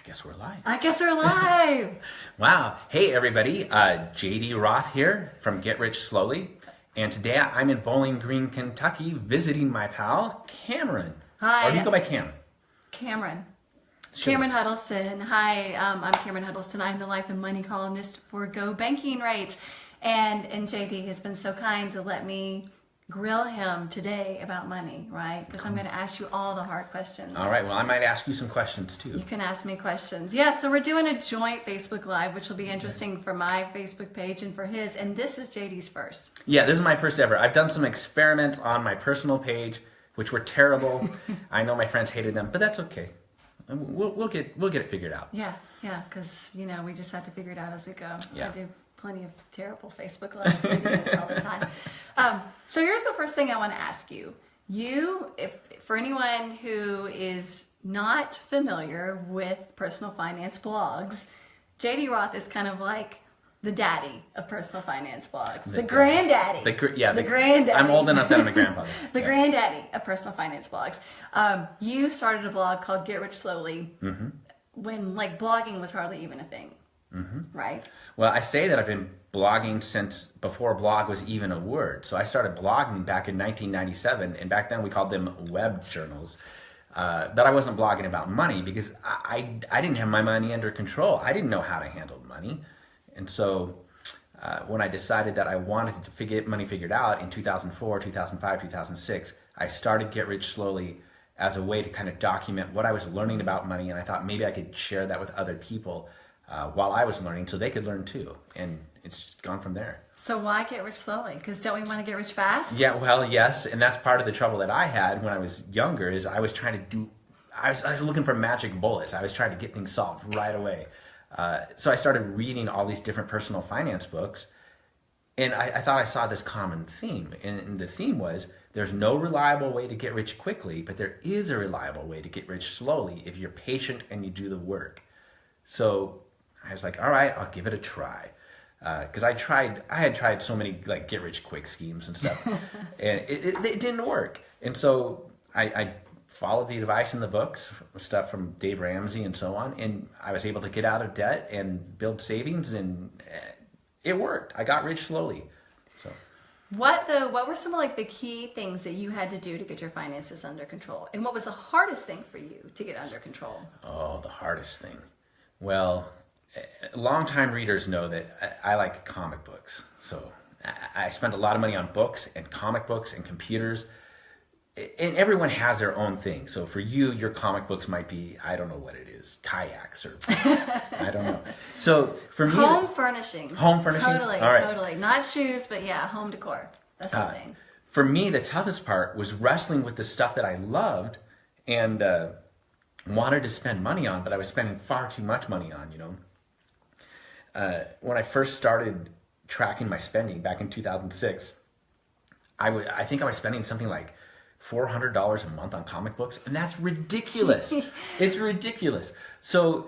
guess we're live. I guess we're live. Wow. Hey, everybody. JD Roth here from Get Rich Slowly. And today I'm in Bowling Green, Kentucky, visiting my pal, Cameron. Hi. Or do you go by Cam? Cameron. Sure. Cameron Huddleston. Hi, I'm Cameron Huddleston. I'm the life and money columnist for Go Banking Rates. And JD has been so kind to let me grill him today about money, right? Because I'm going to ask you all the hard questions. All right. Well, I might ask you some questions too. You can ask me questions. Yeah, so we're doing a joint Facebook Live, which will be interesting for my Facebook page and for his. And this is JD's first. Yeah, this is my first ever. I've done some experiments on my personal page, which were terrible. I know my friends hated them, but that's okay. We'll get it figured out. Yeah, because, we just have to figure it out as we go. Yeah. I do plenty of terrible Facebook Live videos all the time. So here's the first thing I want to ask you. For anyone who is not familiar with personal finance blogs, JD Roth is kind of like the daddy of personal finance blogs. The granddaddy. The granddaddy. I'm old enough that I'm a grandfather. The granddaddy of personal finance blogs. You started a blog called Get Rich Slowly when blogging was hardly even a thing. Right? Well, I say that I've been blogging since before blog was even a word. So I started blogging back in 1997, and back then we called them web journals. But I wasn't blogging about money because I didn't have my money under control. I didn't know how to handle money. And so when I decided that I wanted to get money figured out in 2004, 2005, 2006, I started Get Rich Slowly as a way to kind of document what I was learning about money, and I thought maybe I could share that with other people while I was learning so they could learn too. And it's just gone from there. So why get rich slowly? Because don't we want to get rich fast? Yeah, well, yes. And that's part of the trouble that I had when I was younger is I was trying to I was looking for magic bullets. I was trying to get things solved right away. So I started reading all these different personal finance books, and I thought I saw this common theme. And the theme was there's no reliable way to get rich quickly, but there is a reliable way to get rich slowly if you're patient and you do the work. So I was like, all right, I'll give it a try. Because I had tried so many get rich quick schemes and stuff, and it didn't work. And so I followed the advice in the books, stuff from Dave Ramsey and so on, and I was able to get out of debt and build savings, and it worked. I got rich slowly. So, what were some of the key things that you had to do to get your finances under control, and what was the hardest thing for you to get under control? Oh, the hardest thing. Well, longtime readers know that I like comic books. So I spent a lot of money on books and comic books and computers. And everyone has their own thing. So for you, your comic books might be, I don't know what it is, kayaks or I don't know. So for me, home furnishings. Home furnishings? Totally, all right. Totally. Not shoes, but yeah, home decor. That's the thing. For me, the toughest part was wrestling with the stuff that I loved and wanted to spend money on, but I was spending far too much money on, When I first started tracking my spending back in 2006, I think I was spending something like $400 a month on comic books, and that's ridiculous. It's ridiculous. So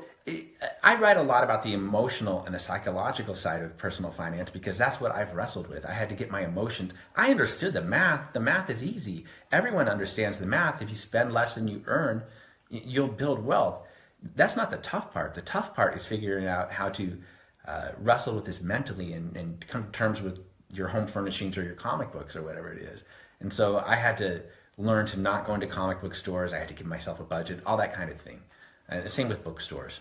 I write a lot about the emotional and the psychological side of personal finance because that's what I've wrestled with. I had to get my emotions. I understood the math. The math is easy. Everyone understands the math. If you spend less than you earn, you'll build wealth. That's not the tough part. The tough part is figuring out how to wrestle with this mentally and come to terms with your home furnishings or your comic books or whatever it is. And so I had to learn to not go into comic book stores. I had to give myself a budget, all that kind of thing. Same with bookstores.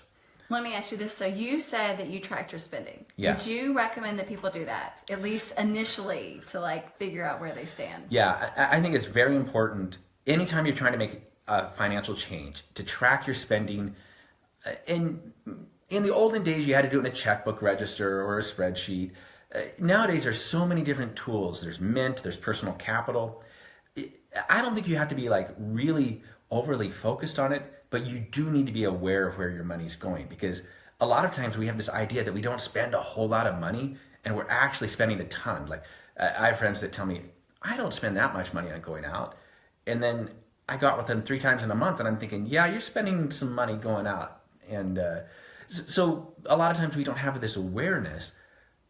Let me ask you this. So you said that you tracked your spending. Yeah. Would you recommend that people do that, at least initially, to figure out where they stand? Yeah, I think it's very important anytime you're trying to make a financial change to track your spending. In the olden days, you had to do it in a checkbook register or a spreadsheet. Nowadays, there's so many different tools. There's Mint, there's Personal Capital. I don't think you have to be really overly focused on it, but you do need to be aware of where your money's going because a lot of times we have this idea that we don't spend a whole lot of money and we're actually spending a ton. I have friends that tell me, I don't spend that much money on going out. And then I go out with them 3 times in a month and I'm thinking, yeah, you're spending some money going out. And so a lot of times we don't have this awareness.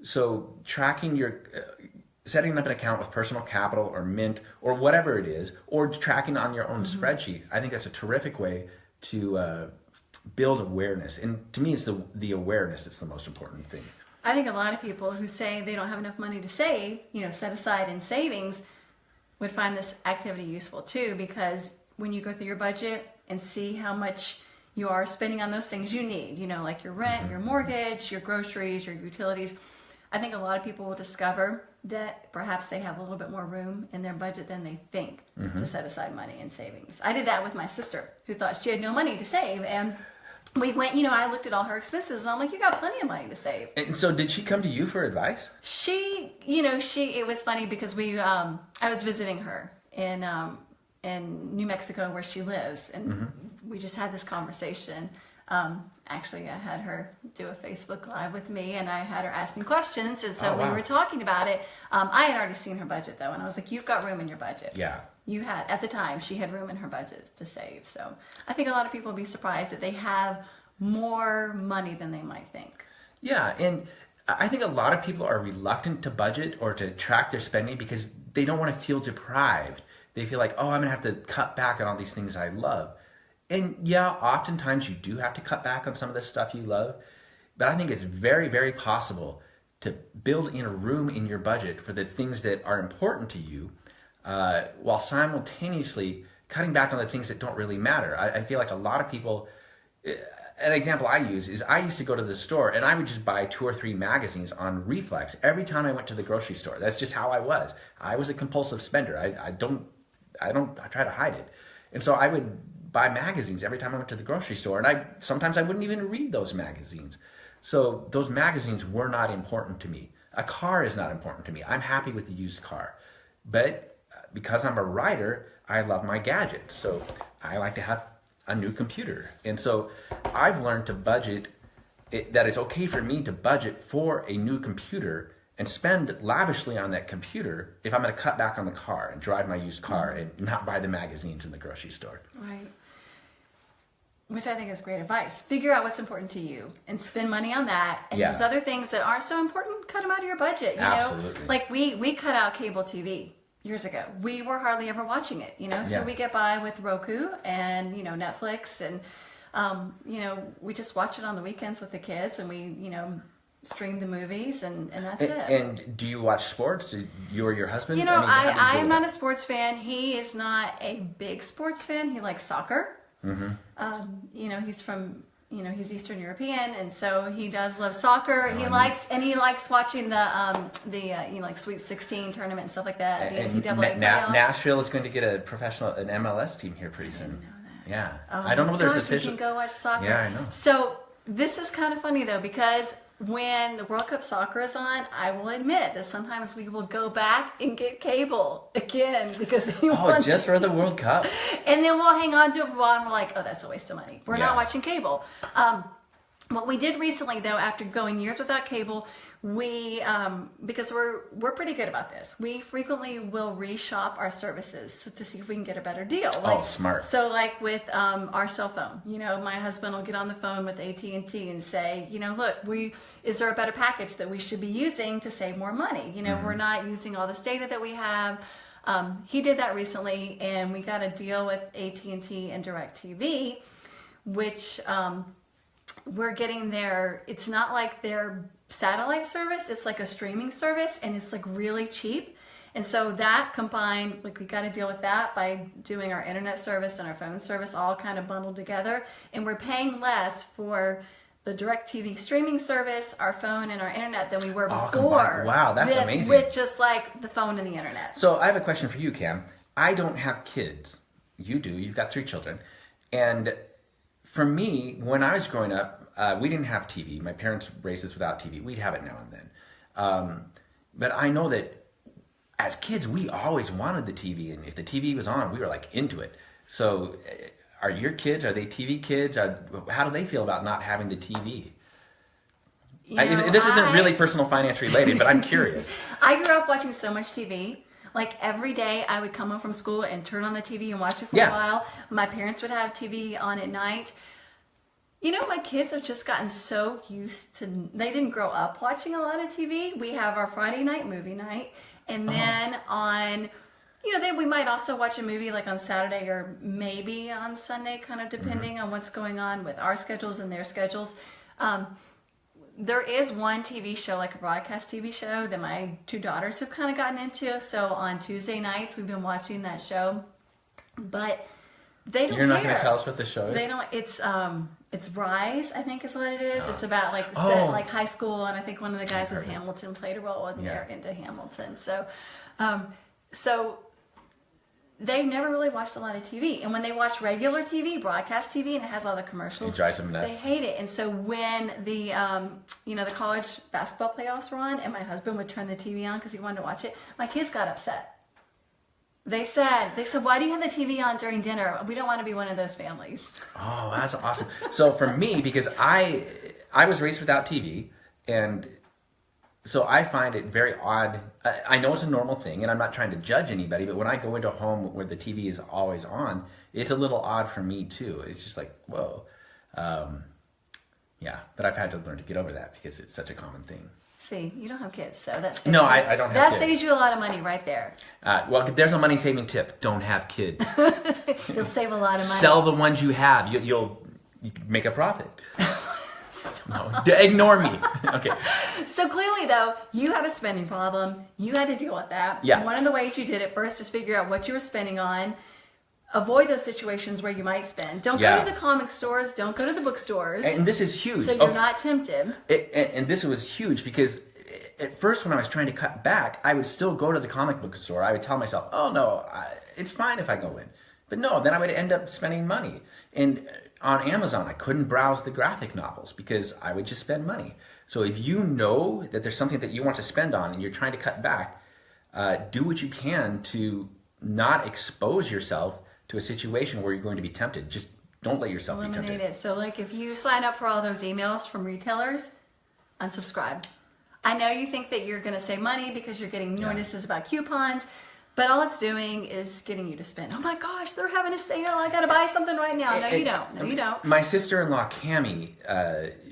So tracking setting up an account with Personal Capital or Mint or whatever it is, or tracking on your own spreadsheet, I think that's a terrific way to build awareness. And to me, it's the awareness that's the most important thing. I think a lot of people who say they don't have enough money to save, set aside in savings, would find this activity useful too, because when you go through your budget and see how much you are spending on those things you need, like your rent, your mortgage, your groceries, your utilities, I think a lot of people will discover that perhaps they have a little bit more room in their budget than they think to set aside money in savings. I did that with my sister, who thought she had no money to save, and we went, I looked at all her expenses, and I'm like, you got plenty of money to save. And so did she come to you for advice? It was funny because I was visiting her in New Mexico where she lives, and we just had this conversation. Actually, I had her do a Facebook Live with me, and I had her ask me questions, and so we were talking about it. I had already seen her budget, though, and I was like, you've got room in your budget. Yeah. You had, at the time, she had room in her budget to save. So I think a lot of people will be surprised that they have more money than they might think. Yeah, and I think a lot of people are reluctant to budget or to track their spending because they don't want to feel deprived. They feel like, I'm going to have to cut back on all these things I love. And yeah, oftentimes you do have to cut back on some of the stuff you love, but I think it's very, very possible to build in a room in your budget for the things that are important to you, while simultaneously cutting back on the things that don't really matter. I feel like a lot of people, an example I use is I used to go to the store and I would just buy 2 or 3 magazines on reflex every time I went to the grocery store. That's just how I was. I was a compulsive spender. I try to hide it. And so I would buy magazines every time I went to the grocery store, and sometimes I wouldn't even read those magazines. So those magazines were not important to me. A car is not important to me. I'm happy with the used car. But because I'm a writer, I love my gadgets. So I like to have a new computer. And so I've learned to budget, that it's okay for me to budget for a new computer and spend lavishly on that computer if I'm going to cut back on the car and drive my used car and not buy the magazines in the grocery store. Right. Which I think is great advice. Figure out what's important to you and spend money on that. And those other things that aren't so important, cut them out of your budget. Absolutely. Like we cut out cable TV years ago. We were hardly ever watching it, So we get by with Roku and, Netflix, and, we just watch it on the weekends with the kids, and we, stream the movies, and that's it. And do you watch sports? You or your husband? I am not a sports fan. He is not a big sports fan. He likes soccer. He's from, he's Eastern European, and so he does love soccer. He likes watching the Sweet 16 tournament and stuff like that. The NCAA playoffs. Nashville is going to get an MLS team here pretty soon. I didn't know that. Yeah. Oh, I don't know if there's official. We can go watch soccer. Yeah, I know. So this is kind of funny though, because when the World Cup soccer is on, I will admit that sometimes we will go back and get cable again because he wants just for the World Cup. And then we'll hang on to it for a while and we're like, that's a waste of money. We're not watching cable. What we did recently though, after going years without cable, we because we're pretty good about this. We frequently will reshop our services to see if we can get a better deal. Smart. So like with our cell phone, my husband will get on the phone with AT&T and say, look, is there a better package that we should be using to save more money? We're not using all this data that we have. He did that recently, and we got a deal with AT&T and DirecTV, which we're getting their, it's not like their satellite service, it's like a streaming service, and it's like really cheap. And so that combined, we got to deal with that by doing our internet service and our phone service all kind of bundled together, and we're paying less for the DirecTV streaming service, our phone, and our internet than we were before. Wow, that's amazing. With just like the phone and the internet. So I have a question for you, Cam. I don't have kids. You do. You've got 3 children. And for me, when I was growing up, we didn't have TV. My parents raised us without TV. We'd have it now and then. But I know that as kids, we always wanted the TV. And if the TV was on, we were like into it. So are your kids, are they TV kids? How do they feel about not having the TV? This isn't really personal finance related, but I'm curious. I grew up watching so much TV. Like every day I would come home from school and turn on the TV and watch it for a while. My parents would have TV on at night. My kids have just gotten so used to, they didn't grow up watching a lot of TV. We have our Friday night movie night. And then on then we might also watch a movie like on Saturday or maybe on Sunday, kind of depending on what's going on with our schedules and their schedules. There is one TV show, like a broadcast TV show, that my two daughters have kind of gotten into. So on Tuesday nights, we've been watching that show. But they don't care. You're not going to tell us what the show is? They don't. It's Rise, I think is what it is. It's about like high school, and I think one of the guys with Hamilton played a role, and they're into Hamilton. So, so they never really watched a lot of TV. And when they watch regular TV, broadcast TV, and it has all the commercials, it drives them nuts. They hate it. And so when the the college basketball playoffs were on, and my husband would turn the TV on because he wanted to watch it, my kids got upset. They said, why do you have the TV on during dinner? We don't want to be one of those families. Oh, that's awesome. So for me, because I was raised without TV, and so I find it very odd. I know it's a normal thing, and I'm not trying to judge anybody, but when I go into a home where the TV is always on, it's a little odd for me too. It's just like, whoa. Yeah, but I've had to learn to get over that because it's such a common thing. See, you don't have kids, so that's... No, I don't have that kids. That saves you a lot of money right there. Well, there's a money-saving tip. Don't have kids. You'll save a lot of money. Sell the ones you have. You'll make a profit. No, ignore me. Okay. So clearly, though, you had a spending problem. You had to deal with that. Yeah. And one of the ways you did it first is figure out what you were spending on. Avoid those situations where you might spend. Don't go to the comic stores. Don't go to the bookstores. And this is huge. So you're not tempted. And this was huge because at first when I was trying to cut back, I would still go to the comic book store. I would tell myself, oh, no, it's fine if I go in. But no, then I would end up spending money. And on Amazon, I couldn't browse the graphic novels because I would just spend money. So if you know that there's something that you want to spend on and you're trying to cut back, do what you can to not expose yourself to a situation where you're going to be tempted. Just don't let yourself be tempted. Eliminate it. So like if you sign up for all those emails from retailers, unsubscribe. I know you think that you're going to save money because you're getting notices about coupons, but all it's doing is getting you to spend. Oh my gosh, they're having a sale. I got to buy something right now. No, you don't. No, you don't. My sister-in-law, Cammie,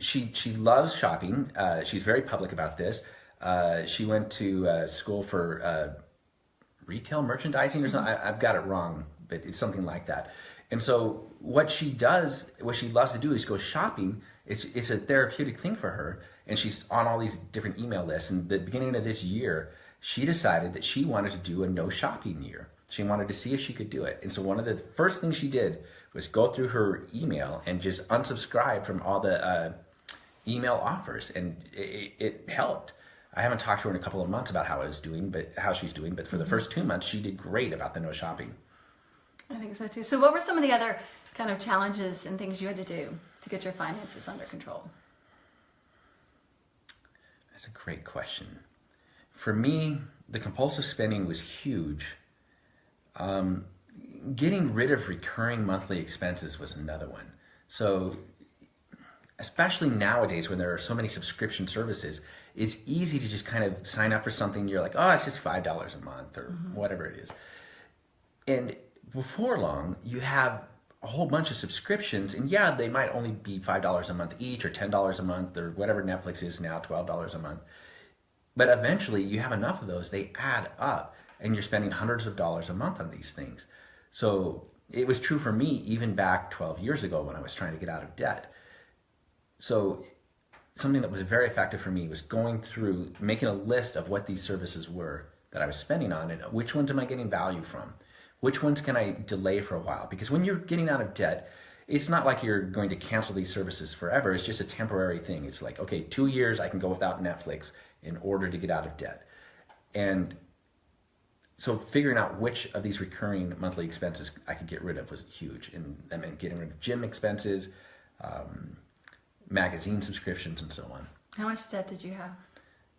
she loves shopping. She's very public about this. She went to school for retail merchandising or something. I've got it wrong, but it's something like that. And so what she loves to do is go shopping. It's a therapeutic thing for her. And she's on all these different email lists. And the beginning of this year, she decided that she wanted to do a no shopping year. She wanted to see if she could do it. And so one of the first things she did was go through her email and just unsubscribe from all the email offers. And it helped. I haven't talked to her in a couple of months about how she's doing. But for the first 2 months, she did great about the no shopping. I think so too. So what were some of the other kind of challenges and things you had to do to get your finances under control? That's a great question. For me, the compulsive spending was huge. Getting rid of recurring monthly expenses was another one. So especially nowadays when there are so many subscription services, it's easy to just kind of sign up for something. You're like, oh, it's just $5 a month or whatever it is. And before long, you have a whole bunch of subscriptions, and they might only be $5 a month each or $10 a month or whatever Netflix is now, $12 a month. But eventually you have enough of those, they add up, and you're spending hundreds of dollars a month on these things. So it was true for me even back 12 years ago when I was trying to get out of debt. So something that was very effective for me was going through, making a list of what these services were that I was spending on and which ones am I getting value from. Which ones can I delay for a while? Because when you're getting out of debt, it's not like you're going to cancel these services forever. It's just a temporary thing. It's like, okay, 2 years I can go without Netflix in order to get out of debt. And so figuring out which of these recurring monthly expenses I could get rid of was huge. And that meant getting rid of gym expenses, magazine subscriptions, and so on. How much debt did you have?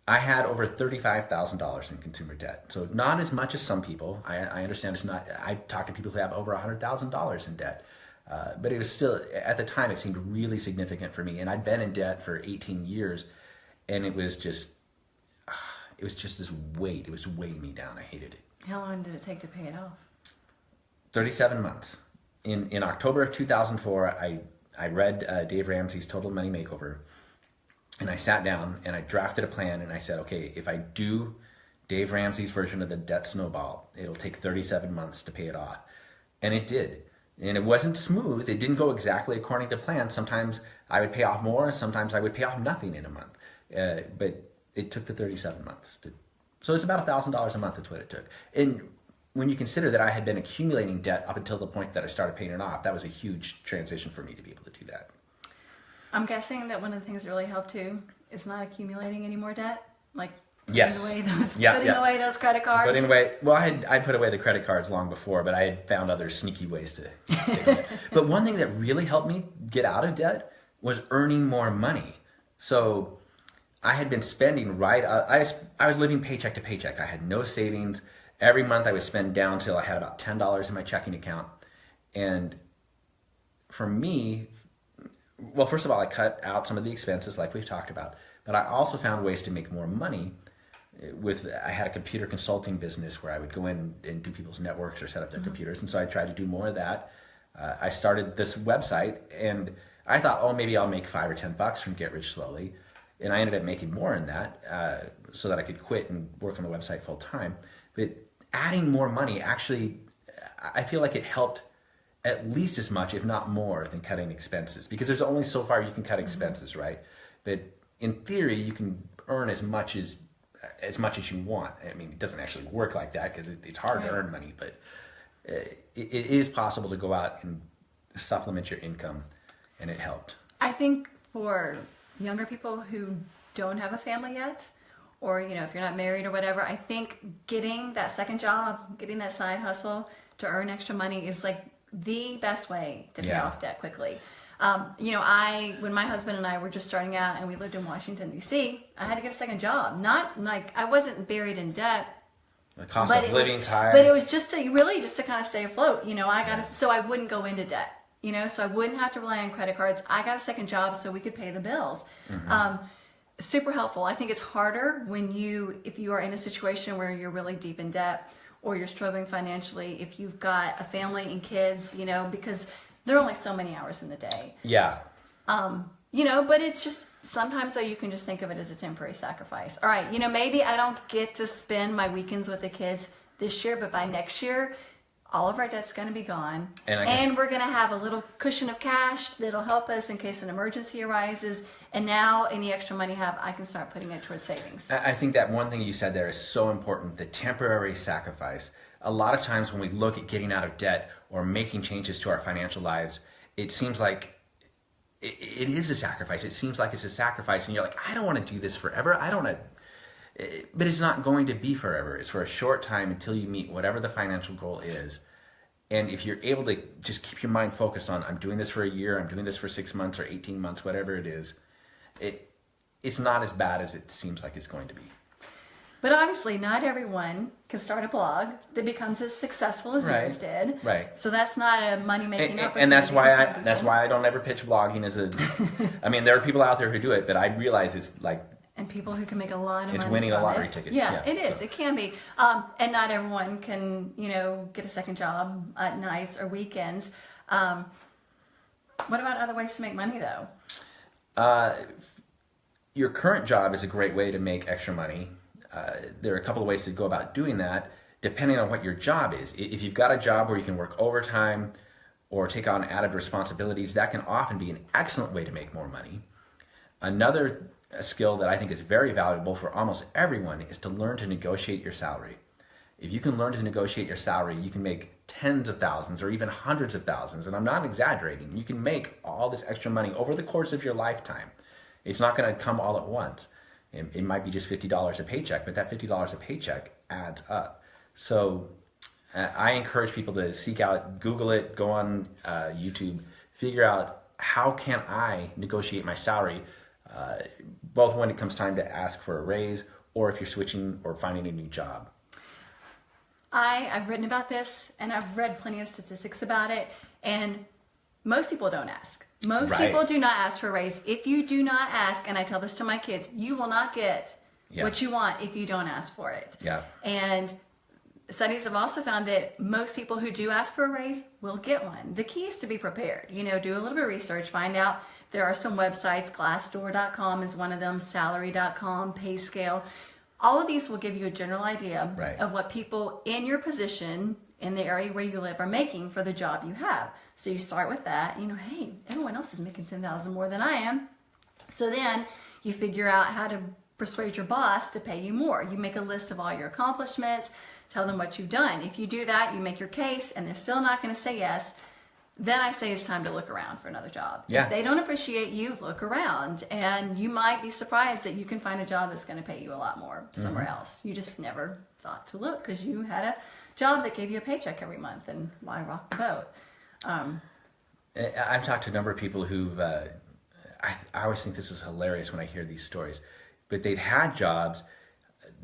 I had over $35,000 in consumer debt. So not as much as some people. I understand it's not. I talked to people who have over $100,000 in debt. But it was still, at the time, it seemed really significant for me. And I'd been in debt for 18 years. And it was just this weight. It was weighing me down. I hated it. How long did it take to pay it off? 37 months. In October of 2004, I read Dave Ramsey's Total Money Makeover. And I sat down and I drafted a plan and I said, okay, if I do Dave Ramsey's version of the debt snowball. It'll take 37 months to pay it off. And it did. And it wasn't smooth. It didn't go exactly according to plan. Sometimes I would pay off more. Sometimes I would pay off nothing in a month. But it took the 37 months. So it's about $1,000 a month. That's what it took. And when you consider that I had been accumulating debt up until the point that I started paying it off, that was a huge transition for me to be able to do that. I'm guessing that one of the things that really helped too is not accumulating any more debt. Like Yes. putting away those credit cards. I put away the credit cards long before, but I had found other sneaky ways to get it. But one thing that really helped me get out of debt was earning more money. So I had been spending I was living paycheck to paycheck. I had no savings. Every month I would spend down till I had about $10 in my checking account. And for me, well, first of all, I cut out some of the expenses like we've talked about, but I also found ways to make more money. I had a computer consulting business where I would go in and do people's networks or set up their computers. And so I tried to do more of that. I started this website and I thought, oh, maybe I'll make $5 or $10 from Get Rich Slowly. And I ended up making more in that so that I could quit and work on the website full time. But adding more money, actually, I feel like it helped at least as much, if not more, than cutting expenses. Because there's only so far you can cut expenses, right? But in theory, you can earn as much as you want. I mean, it doesn't actually work like that because it's hard to earn money, but it is possible to go out and supplement your income, and it helped. I think for younger people who don't have a family yet, or if you're not married or whatever, I think getting that second job, getting that side hustle to earn extra money is like the best way to pay off debt quickly. When my husband and I were just starting out and we lived in Washington, D.C., I had to get a second job. Not like I wasn't buried in debt. The cost of living's high. But it was just to kind of stay afloat. So I wouldn't go into debt. So I wouldn't have to rely on credit cards. I got a second job so we could pay the bills. Mm-hmm. Super helpful. I think it's harder if you are in a situation where you're really deep in debt or you're struggling financially, if you've got a family and kids, because there are only so many hours in the day. Yeah. But it's just sometimes though you can just think of it as a temporary sacrifice. All right, maybe I don't get to spend my weekends with the kids this year, but by next year, all of our debt's going to be gone. And we're going to have a little cushion of cash that'll help us in case an emergency arises. And now any extra money I have, I can start putting it towards savings. I think that one thing you said there is so important, the temporary sacrifice. A lot of times when we look at getting out of debt or making changes to our financial lives, it seems like it is a sacrifice. It seems like it's a sacrifice and you're like, I don't want to do this forever. But it's not going to be forever. It's for a short time until you meet whatever the financial goal is. And if you're able to just keep your mind focused on, I'm doing this for a year, I'm doing this for 6 months or 18 months, whatever it is, it's not as bad as it seems like it's going to be. But obviously, not everyone can start a blog that becomes as successful as yours did. Right. So that's not a money-making opportunity. And that's why I don't ever pitch blogging as a. I mean, there are people out there who do it, but I realize it's like. And people who can make a lot of money. It's winning a lottery ticket. Yeah, it is. So. It can be. And not everyone can, get a second job at nights or weekends. What about other ways to make money, though? Your current job is a great way to make extra money. There are a couple of ways to go about doing that, depending on what your job is. If you've got a job where you can work overtime or take on added responsibilities, that can often be an excellent way to make more money. Another skill that I think is very valuable for almost everyone is to learn to negotiate your salary. If you can learn to negotiate your salary, you can make tens of thousands or even hundreds of thousands, and I'm not exaggerating. You can make all this extra money over the course of your lifetime. It's not going to come all at once. It might be just $50 a paycheck, but that $50 a paycheck adds up. So I encourage people to seek out, Google it, go on YouTube, figure out how can I negotiate my salary, both when it comes time to ask for a raise or if you're switching or finding a new job. I've written about this and I've read plenty of statistics about it, and most people don't ask. Most people do not ask for a raise. If you do not ask, and I tell this to my kids, you will not get what you want if you don't ask for it. Yeah. And studies have also found that most people who do ask for a raise will get one. The key is to be prepared. Do a little bit of research, find out. There are some websites, Glassdoor.com is one of them, Salary.com, PayScale. all of these will give you a general idea Right. of what people in your position in the area where you live are making for the job you have. So you start with that, hey, everyone else is making $10,000 more than I am. So then you figure out how to persuade your boss to pay you more. You make a list of all your accomplishments, tell them what you've done. If you do that, you make your case and they're still not going to say yes, then I say it's time to look around for another job. Yeah. If they don't appreciate you, look around, and you might be surprised that you can find a job that's going to pay you a lot more somewhere else. You just never thought to look because you had a job that gave you a paycheck every month, and why rock the boat? I've talked to a number of people who've, I always think this is hilarious when I hear these stories, but they've had jobs,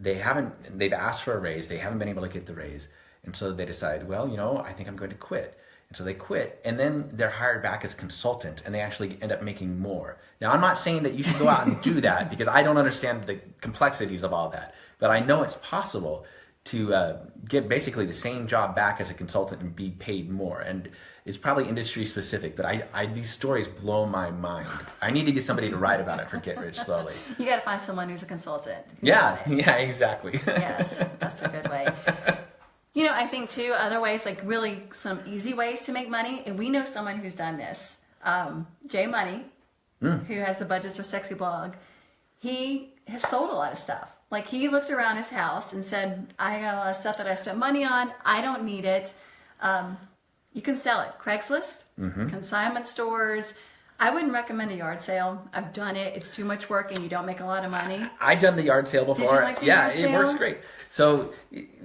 they've asked for a raise, they haven't been able to get the raise, and so they decide, well, I think I'm going to quit. And so they quit, and then they're hired back as consultant, and they actually end up making more. Now, I'm not saying that you should go out and do that, because I don't understand the complexities of all that, but I know it's possible to get basically the same job back as a consultant and be paid more. And it's probably industry specific, but these stories blow my mind. I need to get somebody to write about it for Get Rich Slowly. You got to find someone who's a consultant. Yeah, exactly. Yes, that's a good way. I think too, other ways, like really some easy ways to make money, and we know someone who's done this. Jay Money, who has the Budgets Are Sexy blog, he has sold a lot of stuff. Like he looked around his house and said, I got a lot of stuff that I spent money on. I don't need it. You can sell it. Craigslist, consignment stores. I wouldn't recommend a yard sale. I've done it. It's too much work and you don't make a lot of money. I've done the yard sale before. Did you like the yard sale? It works great. So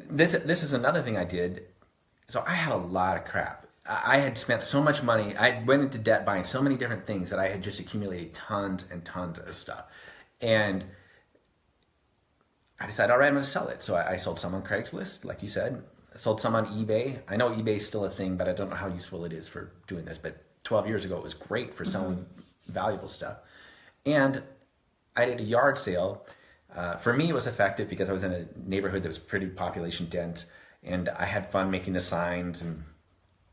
this is another thing I did. So I had a lot of crap. I had spent so much money. I went into debt buying so many different things that I had just accumulated tons and tons of stuff. And I decided, all right, I'm going to sell it. So I sold some on Craigslist, like you said. I sold some on eBay. I know eBay is still a thing, but I don't know how useful it is for doing this. But 12 years ago, it was great for selling valuable stuff. And I did a yard sale. For me, it was effective because I was in a neighborhood that was pretty population dense, and I had fun making the signs, and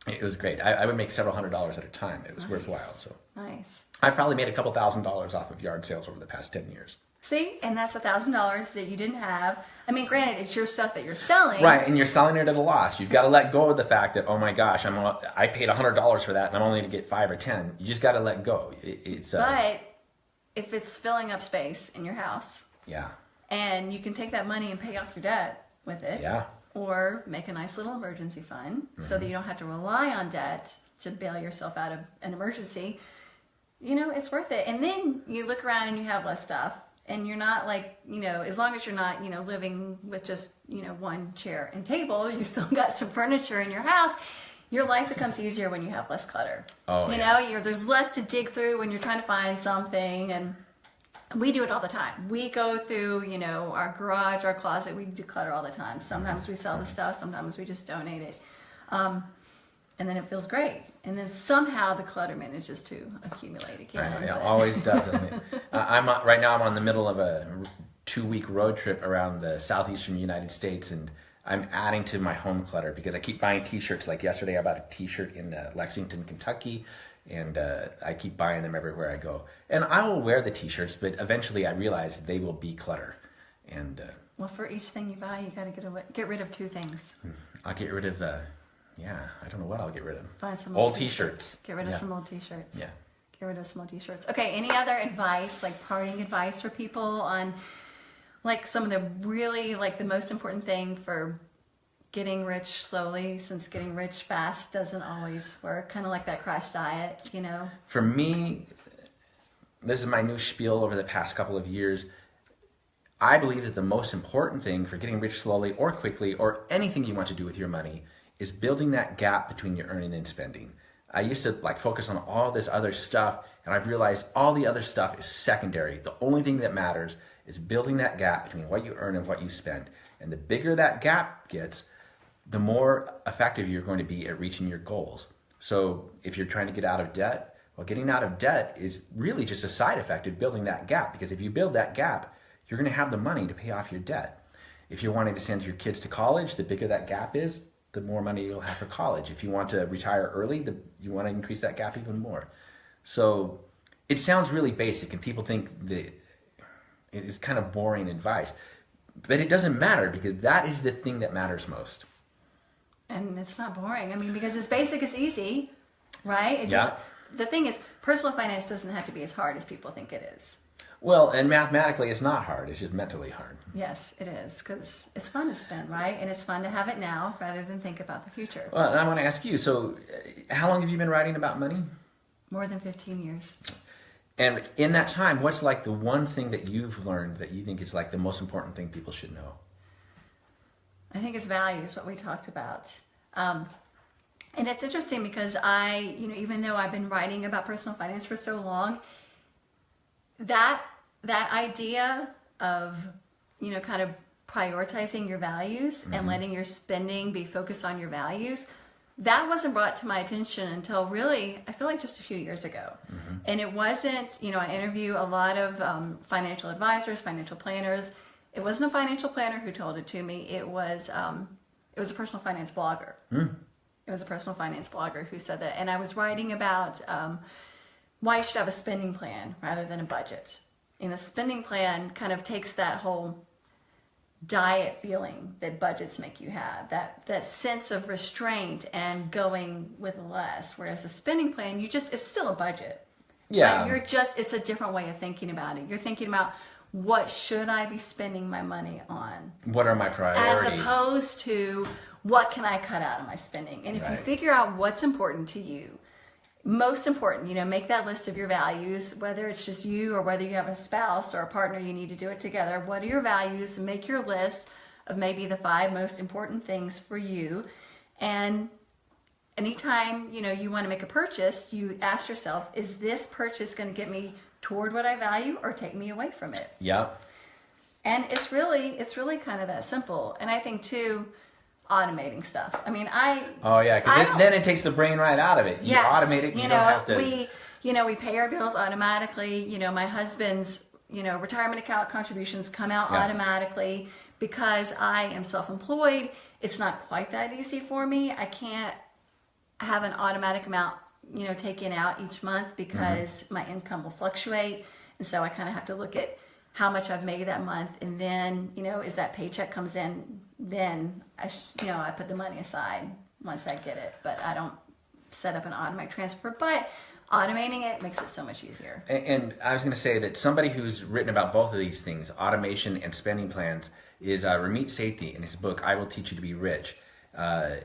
it was great. I would make several $100s at a time. It was worthwhile. So nice. I probably made a couple $1,000s off of yard sales over the past 10 years. See, and that's $1,000 that you didn't have. I mean, granted, it's your stuff that you're selling. Right, and you're selling it at a loss. You've got to let go of the fact that, oh my gosh, I paid $100 for that, and I'm only going to get 5 or 10. You just got to let go. But if it's filling up space in your house, yeah, and you can take that money and pay off your debt with it, yeah, or make a nice little emergency fund so that you don't have to rely on debt to bail yourself out of an emergency. It's worth it. And then you look around and you have less stuff. And you're not like, as long as you're not, living with just, one chair and table, you still got some furniture in your house. Your life becomes easier when you have less clutter. Oh, There's less to dig through when you're trying to find something. And we do it all the time. We go through, our garage, our closet. We declutter all the time. Sometimes we sell the stuff. Sometimes we just donate it. And then it feels great. And then somehow the clutter manages to accumulate again. I know, it always does, doesn't it? Right now I'm on the middle of a 2-week road trip around the southeastern United States, and I'm adding to my home clutter because I keep buying t-shirts. Like yesterday I bought a t-shirt in Lexington, Kentucky, and I keep buying them everywhere I go. And I will wear the t-shirts, but eventually I realize they will be clutter. And well, for each thing you buy, you got to get rid of 2 things. I'll get rid of I don't know what I'll get rid of. Find some old t-shirts. Get rid of some old t-shirts. Yeah. Get rid of some old t-shirts. Okay, any other advice, like parting advice for people on like some of the really like the most important thing for getting rich slowly, since getting rich fast doesn't always work, kind of like that crash diet, For me, this is my new spiel over the past couple of years. I believe that the most important thing for getting rich slowly or quickly or anything you want to do with your money is building that gap between your earning and spending. I used to focus on all this other stuff, and I've realized all the other stuff is secondary. The only thing that matters is building that gap between what you earn and what you spend. And the bigger that gap gets, the more effective you're going to be at reaching your goals. So if you're trying to get out of debt, well, getting out of debt is really just a side effect of building that gap, because if you build that gap, you're going to have the money to pay off your debt. If you're wanting to send your kids to college, the bigger that gap is, the more money you'll have for college. If you want to retire early, you want to increase that gap even more. So it sounds really basic, and people think that it is kind of boring advice. But it doesn't matter because that is the thing that matters most. And it's not boring. I mean, because it's basic, it's easy, right? Yeah. The thing is, personal finance doesn't have to be as hard as people think it is. Well, and mathematically it's not hard. It's just mentally hard. Yes, it is, because it's fun to spend, right? And it's fun to have it now rather than think about the future. Well, and I want to ask you, so how long have you been writing about money? More than 15 years. And in that time, what's like the one thing that you've learned that you think is like the most important thing people should know? I think it's values, what we talked about. And it's interesting because even though I've been writing about personal finance for so long, that idea of, kind of prioritizing your values and letting your spending be focused on your values, that wasn't brought to my attention until really, I feel like just a few years ago. And it wasn't, I interview a lot of financial advisors, financial planners. It wasn't a financial planner who told it to me. It was a personal finance blogger. It was a personal finance blogger who said that. And I was writing about why you should have a spending plan rather than a budget. And a spending plan kind of takes that whole diet feeling that budgets make you have, that sense of restraint and going with less. Whereas a spending plan, it's still a budget. Yeah. But it's a different way of thinking about it. You're thinking about, what should I be spending my money on? What are my priorities? As opposed to, what can I cut out of my spending? And if you figure out what's important to you, most important, make that list of your values, whether it's just you or whether you have a spouse or a partner, you need to do it together. What are your values? Make your list of maybe the 5 most important things for you. And anytime, you want to make a purchase, you ask yourself, is this purchase going to get me toward what I value or take me away from it? Yeah. And it's really kind of that simple. And I think too, automating stuff. I mean, because then it takes the brain right out of it. You automate it. You don't have to. We pay our bills automatically. My husband's retirement account contributions come out automatically because I am self-employed. It's not quite that easy for me. I can't have an automatic amount taken out each month because my income will fluctuate, and so I kind of have to look at how much I've made that month, and then as that paycheck comes in, then I put the money aside once I get it. But I don't set up an automatic transfer. But automating it makes it so much easier. And I was going to say that somebody who's written about both of these things, automation and spending plans, is Ramit Sethi in his book, I Will Teach You to Be Rich.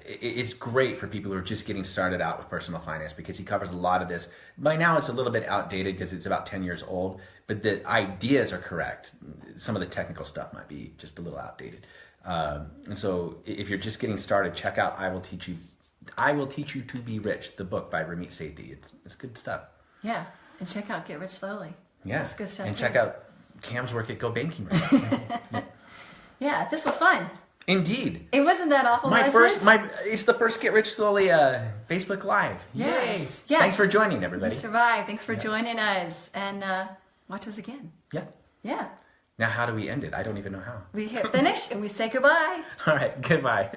It's great for people who are just getting started out with personal finance because he covers a lot of this. By now it's a little bit outdated because it's about 10 years old, but the ideas are correct. Some of the technical stuff might be just a little outdated. And so if you're just getting started, check out I Will Teach You to Be Rich, the book by Ramit Sethi. It's good stuff. Yeah, and check out Get Rich Slowly. Yeah, that's good stuff. And too. Check out Cam's work at Go Banking with us. Yeah, this was fun. Indeed. It wasn't that awful. It's the first Get Rich Slowly Facebook Live. Yes. Yay! Yes. Thanks for joining, everybody. You survived. Thanks for joining us, and watch us again. Yeah. Yeah. Now, how do we end it? I don't even know how. We hit finish and we say goodbye. All right. Goodbye.